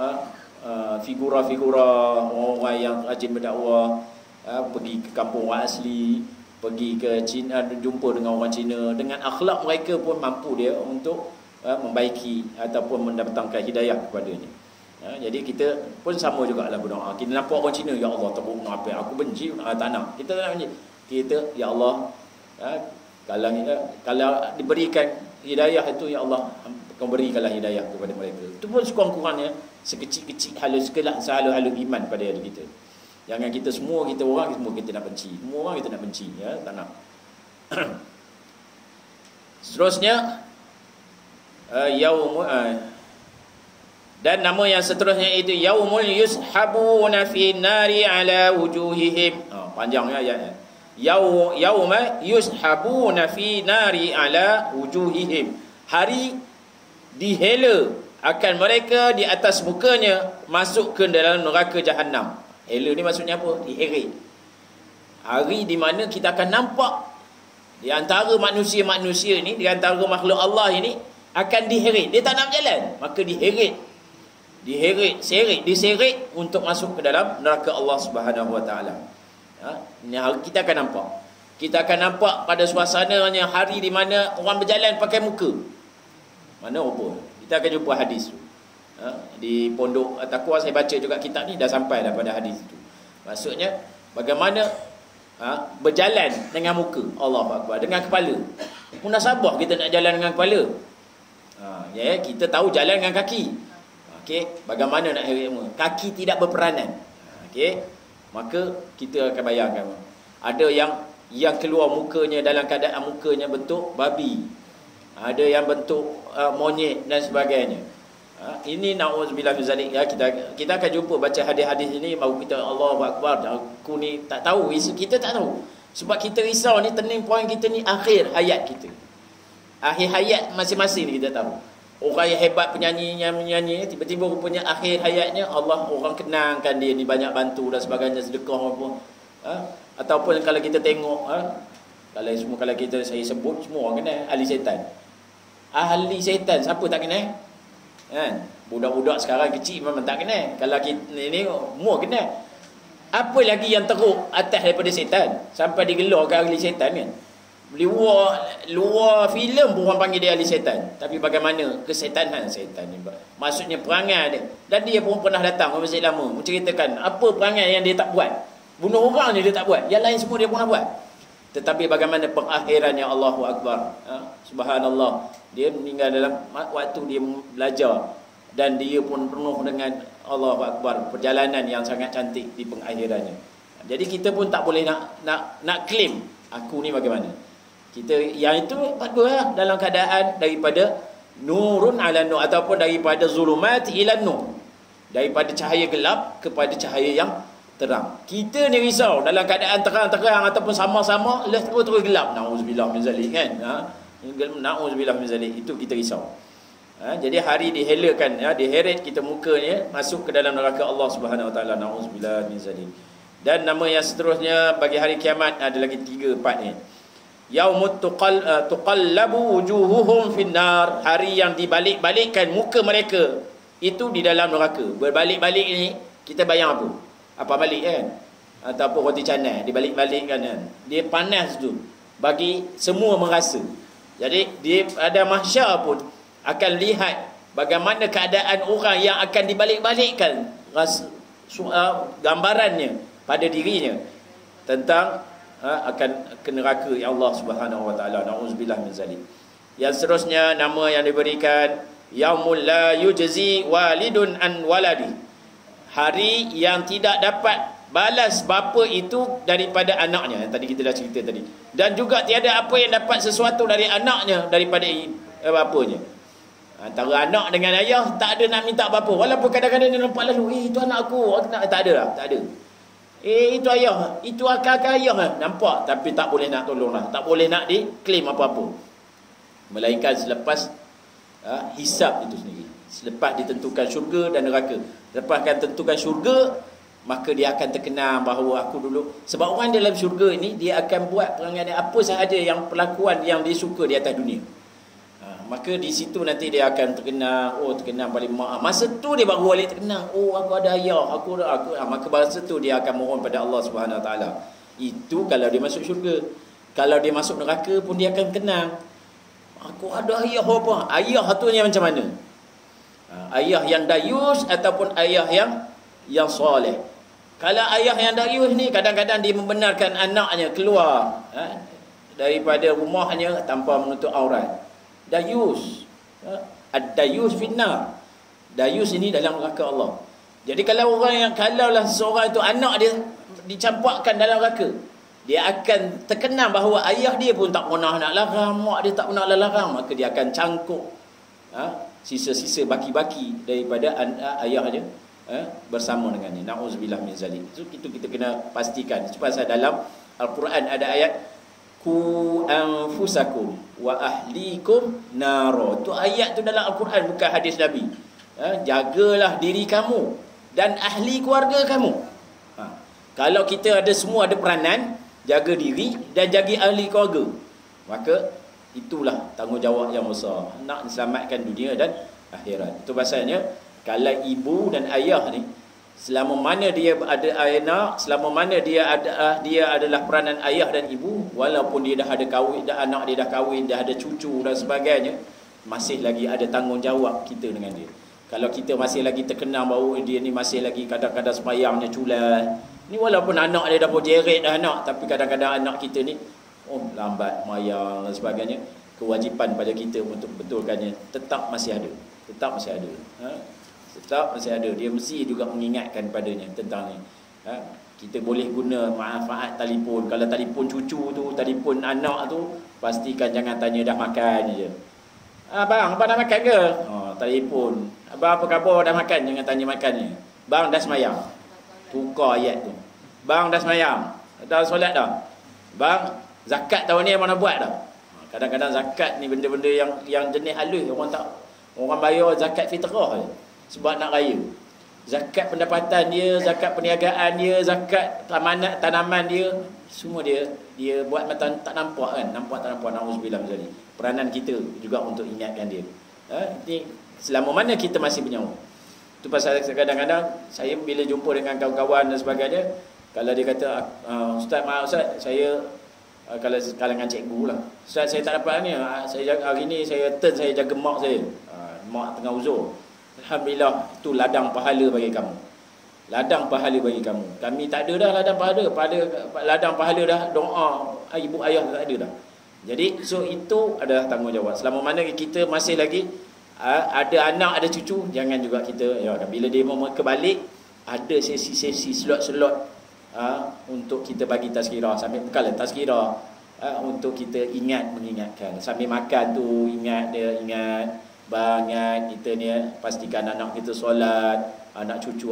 figura-figura orang-orang yang rajin berdakwah, pergi ke kampung orang asli, pergi ke Cina, jumpa dengan orang Cina, dengan akhlak mereka pun mampu dia untuk membaiki ataupun mendatangkan hidayah kepadanya. Jadi kita pun sama jugalah berdoa. Kita nampak orang Cina, ya Allah, teruk apa aku benci, tak nak. Kita tak nak benci. Kita, ya Allah, kalau diberikan hidayah itu, ya Allah, kau berikanlah hidayah kepada mereka. Itu pun sekurang-kurangnya sekecil-kecil sehalu-halu iman pada diri kita. Jangan kita semua orang kita nak benci. Semua orang kita nak benci, ya, tak nak. Seterusnya dan nama yang seterusnya itu yaumul yushabuna fi nari ala wujuhihim. Panjangnya ayatnya. Yauma yushabuna fi nari ala wujuhihim. Hari dihela akan mereka di atas mukanya masuk ke dalam neraka jahanam. Hela ni maksudnya apa? Diheret. Hari di mana kita akan nampak di antara manusia-manusia ni, di antara makhluk Allah ini akan diheret. Dia tak nak berjalan, maka diseret untuk masuk ke dalam neraka Allah Subhanahu Wa Taala. Ini kita akan nampak. Kita akan nampak pada suasananya hari di mana orang berjalan pakai muka. Mana apa? Kita akan jumpa hadis tu. Di pondok Taqwa saya baca juga kitab ni, dah sampai dah pada hadis itu. Maksudnya bagaimana berjalan dengan muka, Allahu Akbar, dengan kepala. Munasabah kita nak jalan dengan kepala. Kita tahu jalan dengan kaki. Okey, bagaimana nak heret semua? Kaki tidak berperanan. Okey, maka kita akan bayangkan ada yang keluar mukanya dalam keadaan mukanya bentuk babi, ada yang bentuk monyet dan sebagainya. Ini na'udzubillah min zalik ya. Kita akan jumpa baca hadis-hadis ini baru kita Allahu akbar. Aku ni tak tahu, kita tak tahu. Sebab kita risau ni, turning point kita ni akhir hayat kita. Akhir hayat masing-masing ni kita tahu. Orang yang hebat penyanyi, tiba-tiba rupanya akhir hayatnya Allah orang kenangkan dia ni, banyak bantu dan sebagainya, sedekah apa. Ataupun kalau kita tengok kalau kita saya sebut semua orang kenal ahli syaitan. Ahli syaitan siapa tak kenal? Kan? Budak-budak sekarang kecil memang tak kenal. Kalau kita ni semua kenal. Apa lagi yang teruk atas daripada syaitan sampai digelarkan ahli syaitan kan? Luar filem pun orang panggil dia ahli syaitan. Tapi bagaimana kesyatanan syaitan ni? Maksudnya perangai dia. Dan dia pun pernah datang ke Masjid Lama menceritakan apa perangai yang dia tak buat. Bunuh orang dia tak buat. Yang lain semua dia pernah buat. Tetapi bagaimana pengakhirannya, Allahu Akbar. Subhanallah. Dia meninggal dalam waktu dia belajar. Dan dia pun penuh dengan Allahu Akbar, perjalanan yang sangat cantik di pengakhirannya. Jadi kita pun tak boleh nak claim aku ni bagaimana. Kita yang itu baguslah dalam keadaan daripada nurun ala nur, ataupun daripada zulumat ila nur, daripada cahaya gelap kepada cahaya yang terang. Kita ni risau dalam keadaan terang-terang ataupun sama-sama terus gelap. Nauzubillah min zalik kan. Nauzubillah min zalik, itu kita risau. Jadi hari dihelakan diheret kita mukanya masuk ke dalam neraka Allah Subhanahu Wa Taala. Nauzubillah min zalik. Dan nama yang seterusnya bagi hari kiamat ada lagi 3 part ni. Yaumut tuqallabu wujuhuhum finnar, hari yang dibalik-balikkan muka mereka itu di dalam neraka. Berbalik-balik ni kita bayang apa? Apa balik kan? Ataupun roti canai dibalik-balikkan kan. Dia panas tu bagi semua merasa. Jadi dia pada mahsyar pun akan lihat bagaimana keadaan orang yang akan dibalik-balikkan gambarannya pada dirinya tentang akan ke neraka ya Allah Subhanahu Wa Taala. Nauzubillah min zalik. Yang seterusnya nama yang diberikan yaumul la yujzi walidun an waladi, hari yang tidak dapat balas bapa itu daripada anaknya, yang tadi kita dah cerita tadi. Dan juga tiada apa yang dapat sesuatu dari anaknya daripada bapanya. Antara anak dengan ayah tak ada nak minta apa-apa. Walaupun kadang-kadang dia nampak lalu, itu anak aku, tak ada lah, tak ada. Itu ayah, itu akak-akak ayah lah. Nampak, tapi tak boleh nak tolong lah, tak boleh nak diklaim apa-apa. Melainkan selepas hisab itu sendiri, selepas ditentukan syurga dan neraka. Lepas kan tentukan syurga, maka dia akan terkenang bahawa aku dulu, sebab orang dalam syurga ini dia akan buat perangai apa sahaja yang perlakuan yang dia suka di atas dunia. Maka di situ nanti dia akan terkenang, terkenang paling maaf. Masa tu dia baru balik terkenang, aku ada ayah, aku maka masa tu dia akan mohon pada Allah Subhanahu Wa Taala. Itu kalau dia masuk syurga. Kalau dia masuk neraka pun dia akan kenang, aku ada ayah apa? Ayah tu yang macam mana? Ayah yang dayus ataupun ayah yang soleh. Kalau ayah yang dayus ni kadang-kadang dia membenarkan anaknya keluar daripada rumahnya tanpa menutup aurat. Dayus, ad-dayus finnar. Dayus ini dalam neraka Allah. Jadi kalau kalaulah seorang itu anak dia dicampakkan dalam neraka, dia akan terkenang bahawa ayah dia pun tak pernah nak larang, mak dia tak pernah larang, maka dia akan cangkuk sisa-sisa baki-baki daripada ayah dia bersama dengannya. Nauzubillah min zalik. Itu kita kena pastikan. Sebab dalam Al-Quran ada ayat ku anfusakum wa ahlikum naro. Tu ayat tu dalam Al-Quran, bukan hadis Nabi. Jagalah diri kamu dan ahli keluarga kamu. Kalau kita semua ada peranan jaga diri dan jaga ahli keluarga, maka itulah tanggungjawab yang besar nak selamatkan dunia dan akhirat. Itu pasalnya kalau ibu dan ayah ni, selama mana dia ada anak, selama mana dia adalah peranan ayah dan ibu, walaupun dia dah ada kahwin, anak dia dah kahwin, dah ada cucu dan sebagainya, masih lagi ada tanggungjawab kita dengan dia. Kalau kita masih lagi terkenang bahawa dia ni masih lagi kadang-kadang sembahyangnya culai, ni walaupun anak dia dah berjeret dah anak, tapi kadang-kadang anak kita ni lambat mayang dan sebagainya, kewajipan pada kita untuk betulkannya tetap masih ada. Tetap masih ada. Tetap masih ada. Dia mesti juga mengingatkan padanya tentang ni. Kita boleh guna manfaat telefon. Kalau telefon cucu tu, telefon anak tu, pastikan jangan tanya dah makan je. Abang, abang dah makan ke? Telefon. Abang apa khabar, dah makan? Jangan tanya makan ni. Bang dah semayang. Tukar ayat tu. Bang dah semayang. Dah solat dah. Bang, zakat tahun ni abang dah buat dah. Kadang-kadang zakat ni benda-benda yang jenis halus, orang bayar zakat fitrah je. Sebab nak raya. Zakat pendapatan dia, zakat perniagaan dia, zakat tanaman dia, semua dia buat macam tak nampak kan. Nampak tak nampak, nauzubillah misalnya. Peranan kita juga untuk ingatkan dia. Ni selama mana kita masih bernyawa. Tu pasal kadang-kadang saya bila jumpa dengan kawan-kawan dan sebagainya, kalau dia kata ustaz, maaf ustaz, saya kalau kalangan cikgu lah, ustaz saya tak dapat ni, saya hari ni saya jaga mak saya, mak tengah uzur. Alhamdulillah, itu ladang pahala bagi kamu. Ladang pahala bagi kamu. Kami tak ada dah ladang pahala. Ladang pahala dah doa ibu ayah tak ada dah. Jadi so itu adalah tanggungjawab. Selama mana kita masih lagi ada anak, ada cucu, jangan juga kita bila dia mau kebalik, ada sesi-sesi slot-slot untuk kita bagi tazkirah. Sambil bukanlah tazkirah, untuk kita mengingatkan. Sambil makan tu ingat bangat kita ni, pastikan anak kita solat, anak cucu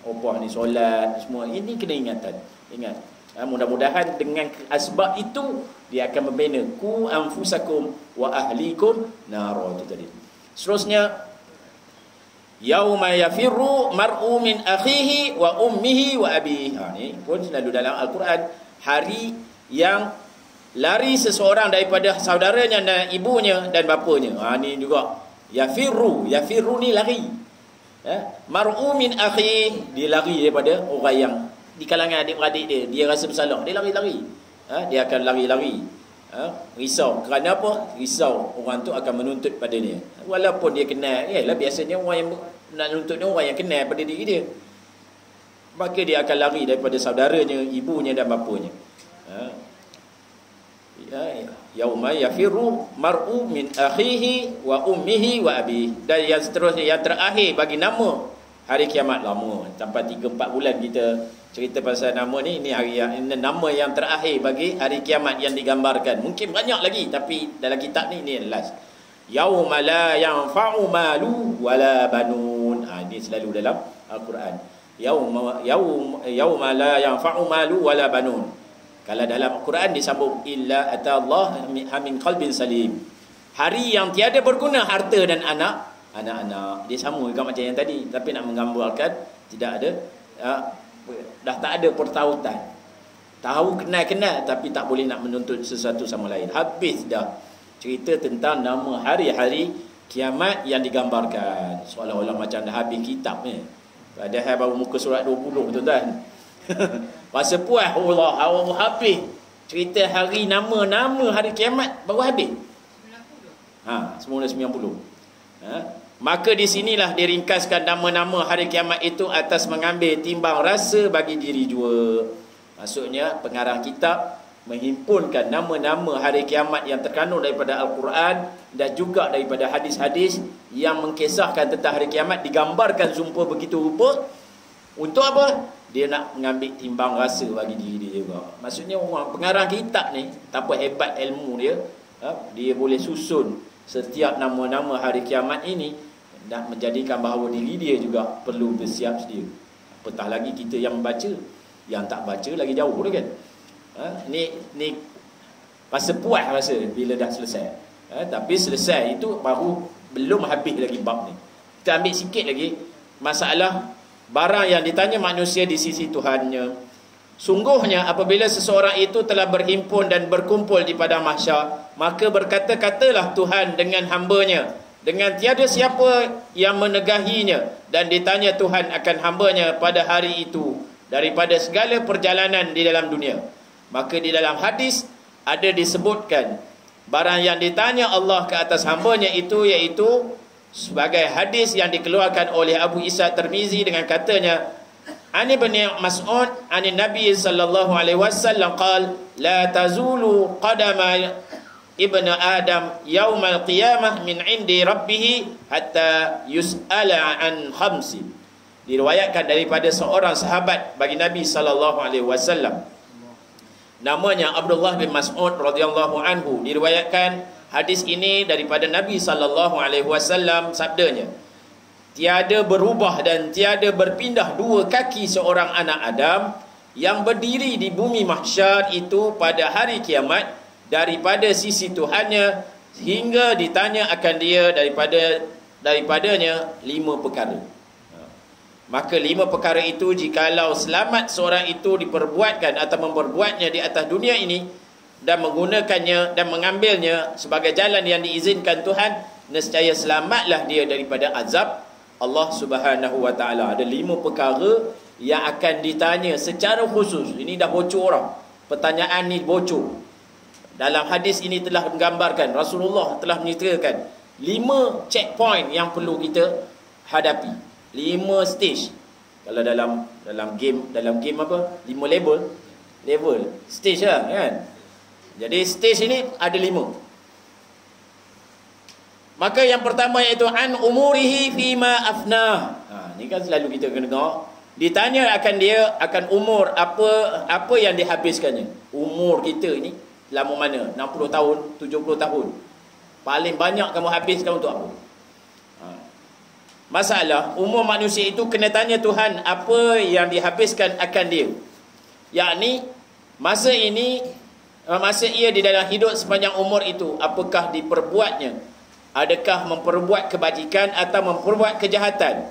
opah ni solat, semua ini kena ingat. Mudah-mudahan dengan asbab itu dia akan membina ku anfusakum wa ahlikum nara. Itu tadi. Seterusnya, yauma yafirru mar'u min akhihi wa ummihi wa abihi. Ni pun selalu dalam Al-Quran, hari yang lari seseorang daripada saudaranya dan ibunya dan bapanya. Ni juga yafirru ni lari. Mar'u min akhi, dia lari daripada orang yang di kalangan adik-beradik dia rasa bersalah, dia lari-lari. Dia akan lari-lari. Risau. Kerana apa? Risau orang tu akan menuntut pada dia. Walaupun dia kenal, biasanya orang yang nak menuntut dia orang yang kenal pada diri dia. Maka dia akan lari daripada saudaranya, ibunya dan bapanya. Yauma yafirru mar'u min akhihi wa ummihi wa abihi. Dan yang seterusnya, yang terakhir bagi nama hari kiamat. Lama sampai 3-4 bulan kita cerita pasal nama ni. Ini hari yang, ini nama yang terakhir bagi hari kiamat yang digambarkan. Mungkin banyak lagi, tapi dalam kitab ni ini last. Yauma la yanfa'u malu wala banun. Ini selalu dalam Al-Quran. Yauma la yanfa'u malu wala banun. Kalau dalam Al-Quran disambung illa atallah min qalbin salim. Hari yang tiada berguna harta dan anak-anak. Dia sama juga macam yang tadi, tapi nak menggambarkan tidak ada dah tak ada pertautan. Tahu kenal tapi tak boleh nak menuntut sesuatu sama lain. Habis dah cerita tentang nama hari-hari kiamat yang digambarkan. Seolah-olah macam dah habis kitab ni. Padahal baru muka surat 20 tuan-tuan. Masa puas Allah habis cerita hari nama hari kiamat baru habis. 90. Maka di sinilah diringkaskan nama-nama hari kiamat itu atas mengambil timbang rasa bagi diri jua. Maksudnya pengarang kitab menghimpunkan nama-nama hari kiamat yang terkandung daripada Al-Quran dan juga daripada hadis-hadis yang mengkisahkan tentang hari kiamat, digambarkan sumpah begitu rupa. Untuk apa? Dia nak mengambil timbang rasa bagi diri dia juga. Maksudnya orang pengarang kitab ni, tak apa hebat ilmu dia, dia boleh susun setiap nama-nama hari kiamat ini nak menjadikan bahawa diri dia juga perlu bersiap sedia. Apatah lagi kita yang membaca, yang tak baca lagi jauh dah kan. Ni rasa puas rasa bila dah selesai. Tapi selesai itu baru belum habis lagi bab ni. Kita ambil sikit lagi masalah barang yang ditanya manusia di sisi Tuhannya. Sungguhnya apabila seseorang itu telah berhimpun dan berkumpul di padang mahsyar, maka berkata-katalah Tuhan dengan hambanya, dengan tiada siapa yang menegahinya, dan ditanya Tuhan akan hambanya pada hari itu daripada segala perjalanan di dalam dunia. Maka di dalam hadis ada disebutkan barang yang ditanya Allah ke atas hambanya itu, iaitu sebagai hadis yang dikeluarkan oleh Abu Isa Tirmizi dengan katanya, Ani bin Mas'ud ani Nabi sallallahu alaihi wasallam qala la tazulu qadama ibnu Adam yaumal qiyamah min indi rabbih hatta yus'ala an khamsi. Diriwayatkan daripada seorang sahabat bagi Nabi sallallahu alaihi wasallam, namanya Abdullah bin Mas'ud radhiyallahu anhu. Diriwayatkan hadis ini daripada Nabi sallallahu alaihi wasallam, sabdanya, tiada berubah dan tiada berpindah dua kaki seorang anak Adam yang berdiri di bumi mahsyar itu pada hari kiamat daripada sisi Tuhannya hingga ditanya akan dia daripadanya 5 perkara. Maka 5 perkara itu jikalau selamat seorang itu diperbuatkan atau memperbuatnya di atas dunia ini dan menggunakannya dan mengambilnya sebagai jalan yang diizinkan Tuhan, nescaya selamatlah dia daripada azab Allah Subhanahu wa taala. Ada 5 perkara yang akan ditanya secara khusus. Ini dah bocor orang. Pertanyaan ni bocor. Dalam hadis ini telah menggambarkan, Rasulullah telah menyertakan 5 checkpoint yang perlu kita hadapi. 5 stage. Kalau dalam game apa? 5 level stage lah kan. Jadi stage ini ada 5. Maka yang pertama iaitu an umurihi fima afnah. Ni kan selalu kita kena dengar. Ditanya akan dia akan umur apa yang dihabiskannya. Umur kita ini lama mana? 60 tahun, 70 tahun. Paling banyak kamu habiskan untuk apa? Masalah umur manusia itu kena tanya Tuhan apa yang dihabiskan akan dia. Yakni masa ia di dalam hidup sepanjang umur itu, apakah diperbuatnya? Adakah memperbuat kebajikan atau memperbuat kejahatan?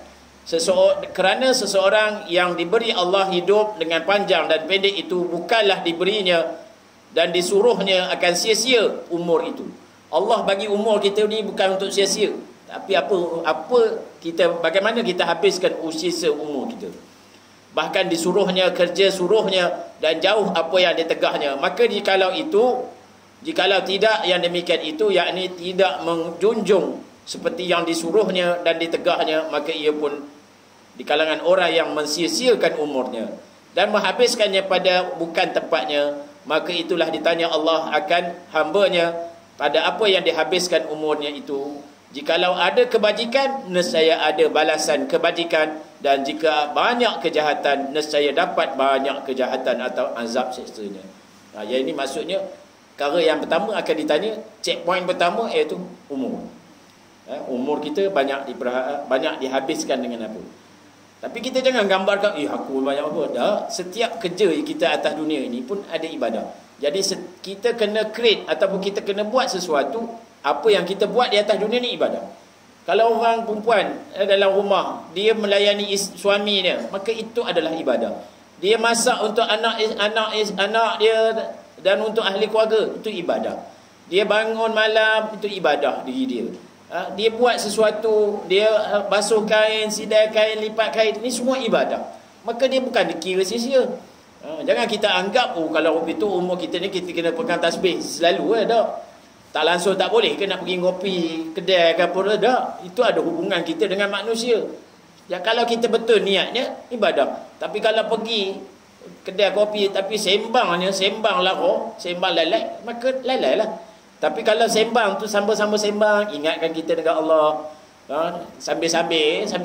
Kerana seseorang yang diberi Allah hidup dengan panjang dan pendek itu bukanlah diberinya dan disuruhnya akan sia-sia umur itu. Allah bagi umur kita ni bukan untuk sia-sia. Tapi bagaimana kita habiskan usia umur kita. Bahkan disuruhnya kerja suruhnya dan jauh apa yang ditegahnya. Maka jikalau tidak yang demikian itu, yakni tidak menjunjung seperti yang disuruhnya dan ditegahnya, maka ia pun di kalangan orang yang mensia-siakan umurnya dan menghabiskannya pada bukan tempatnya, maka itulah ditanya Allah akan hambanya pada apa yang dihabiskan umurnya itu. Jikalau ada kebajikan, nescaya ada balasan kebajikan, dan jika banyak kejahatan, nescaya dapat banyak kejahatan atau azab seksanya. Yang ini maksudnya perkara yang pertama akan ditanya, checkpoint pertama iaitu umur. Umur kita banyak dihabiskan dengan apa? Tapi kita jangan gambarkan, aku banyak apa. Dah, setiap kerja kita atas dunia ini pun ada ibadah. Jadi kita kena create ataupun kita kena buat sesuatu. Apa yang kita buat di atas dunia ni ibadah. Kalau orang perempuan dalam rumah, dia melayani suami dia, maka itu adalah ibadah. Dia masak untuk anak dia dan untuk ahli keluarga, itu ibadah. Dia bangun malam, itu ibadah diri dia. Dia buat sesuatu, dia basuh kain, sidai kain, lipat kain, ini semua ibadah. Maka dia bukan dikira sia-sia. Jangan kita anggap kalau itu umur kita ni kita kena pegang tasbih selalu dah. Tak langsung tak boleh ke nak pergi ngopi kedai ke apa dah. Itu ada hubungan kita dengan manusia. Ya, kalau kita betul niatnya ibadah. Tapi kalau pergi kedai kopi tapi sembang larang, sembang lalai, maka lalai lah. Tapi kalau sembang tu sama-sama sembang, ingatkan kita dengan Allah. Sambil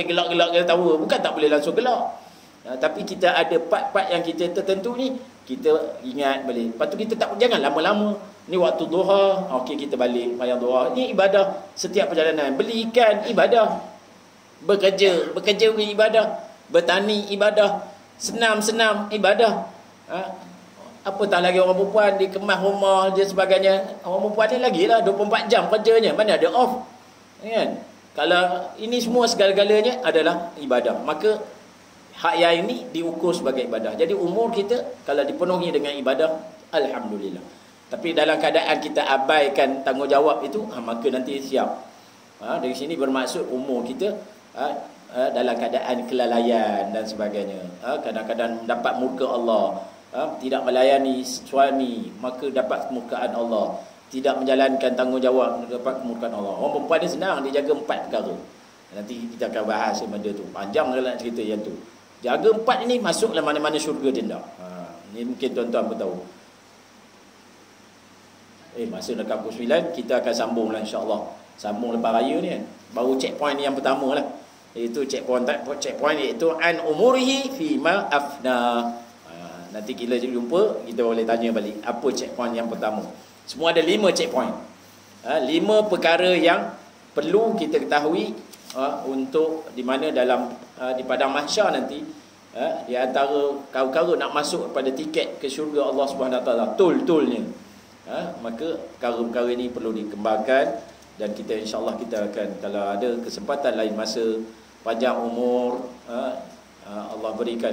gelak-gelak kita tahu, bukan tak boleh langsung gelak. Tapi kita ada part-part yang kita tertentu ni, kita ingat balik. Lepas tu kita jangan lama-lama. Ni waktu duha, okey kita balik mayang duha. Ni ibadah setiap perjalanan. Beli ikan ibadah. Bekerja ibadah. Bertani ibadah. Senam ibadah. Apatah lagi orang perempuan dikemas rumah dia sebagainya. Orang perempuan ni lagilah 24 jam kerjanya. Mana ada off. Kan? Kalau ini semua segala-galanya adalah ibadah. Maka hak yang ini diukur sebagai ibadah. Jadi umur kita kalau dipenuhi dengan ibadah, alhamdulillah. Tapi dalam keadaan kita abaikan tanggungjawab itu, maka nanti siap. Dari sini bermaksud umur kita dalam keadaan kelalaian dan sebagainya. Kadang-kadang dapat murka Allah. Tidak melayani suami, maka dapat kemurkaan Allah. Tidak menjalankan tanggungjawab, dapat kemurkaan Allah. Orang perempuan ni senang, dia jaga 4 perkara. Nanti kita akan bahas benda tu. Panjang dalam cerita yang tu. Jaga 4 ini masuklah mana-mana syurga dia tak. Ni mungkin tuan-tuan pun tahu. Masa dekat pukul 9 kita akan sambung lah insya-Allah. Sambung lepas raya ni kan. Baru checkpoint yang pertama lah. Itu checkpoint iaitu an umurihi fi ma afna. Nanti kita jumpa, kita boleh tanya balik apa checkpoint yang pertama. Semua ada 5 checkpoint. 5 perkara yang perlu kita ketahui untuk di mana dalam di padang mahsyar nanti, di antara perkara nak masuk pada tiket ke syurga Allah Subhanahu Wa Taala, tol-tolnya, maka perkara-perkara ini perlu dikembangkan. Dan kita insya-Allah kita akan, kalau ada kesempatan lain masa panjang umur, Allah berikan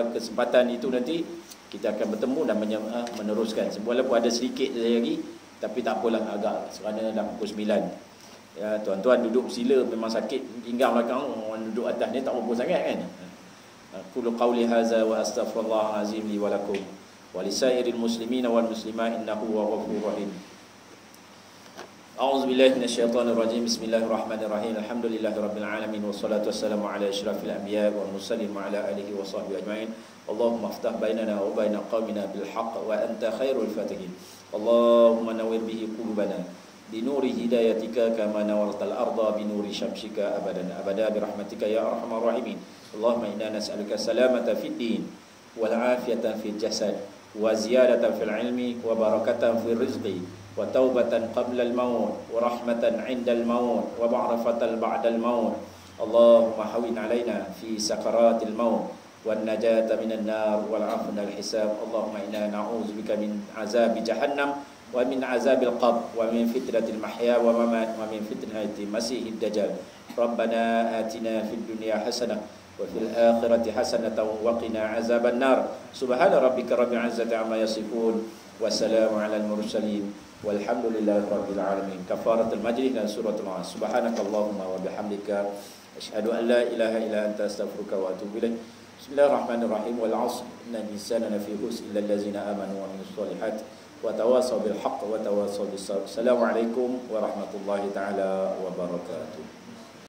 kesempatan itu, nanti kita akan bertemu dan meneruskan. Walaupun ada sedikit lagi, tapi tak apalah, agak kerana dah pukul 9. Ya, tuan-tuan duduk sila memang sakit pinggang belakang, orang duduk atas ni tak apa sangat kan. Qulu qawli hadza wa astaghfirullahal azim li wa lakum wa lisairil muslimina wal muslimat innahu huwal ghafurur rahim. A'udzu billahi minasyaitonir rajim. Bismillahirrahmanirrahim. Alhamdulillahirabbil alamin wassalatu wassalamu ala asyrafil anbiya'i wal mursalin wa ala alihi wa sahbihi ajma'in. Allahumma iftah bainana wa baina qaumina bil haqq wa anta khairul fatihin. Allahumma nawwir bihi qulubana binuri hidayatika kama nawartal arda binuri syamsika abadan abada birahmatika ya arhamar rahimin. Allahumma inna nas'aluka salamata fid din wal afiyata fil jasad wa ziyadatan fil ilmi wa barakatan fil rizqi wa taubatan qabla al maut wa rahmatan 'inda al maut wa ma'rifatan ba'da al maut. Allahumma hawin 'alaina fi sakaratil maut wan najata minan nar wal 'afwa al hisab. Allahumma inna na'udzubika min azabi jahannam wa min azabil qabr wa min fitnatil mahya wa mamat wa min fitnatil masiihid dajjal. Rabbana atina fid dunya hasanah wa fil akhirati hasanatan wa qina azaban nar. Subhana rabbika rabbil izzati amma yasifun wa salamun alal mursalin walhamdulillahi rabbil alamin. Kafaratul majlis dan suratul As. Subhanakallahumma wa bihamdika asyhadu an la ilaha illa anta astaghfiruka wa atubu ilaik. Bismillahirrahmanirrahim. Wal 'asr innal insana lafi khusr illa allazina amanu wa amilus solihati wa tawasaw bil haqq wa tawasaw bis sabr. Assalamualaikum warahmatullahi taala wabarakatuh.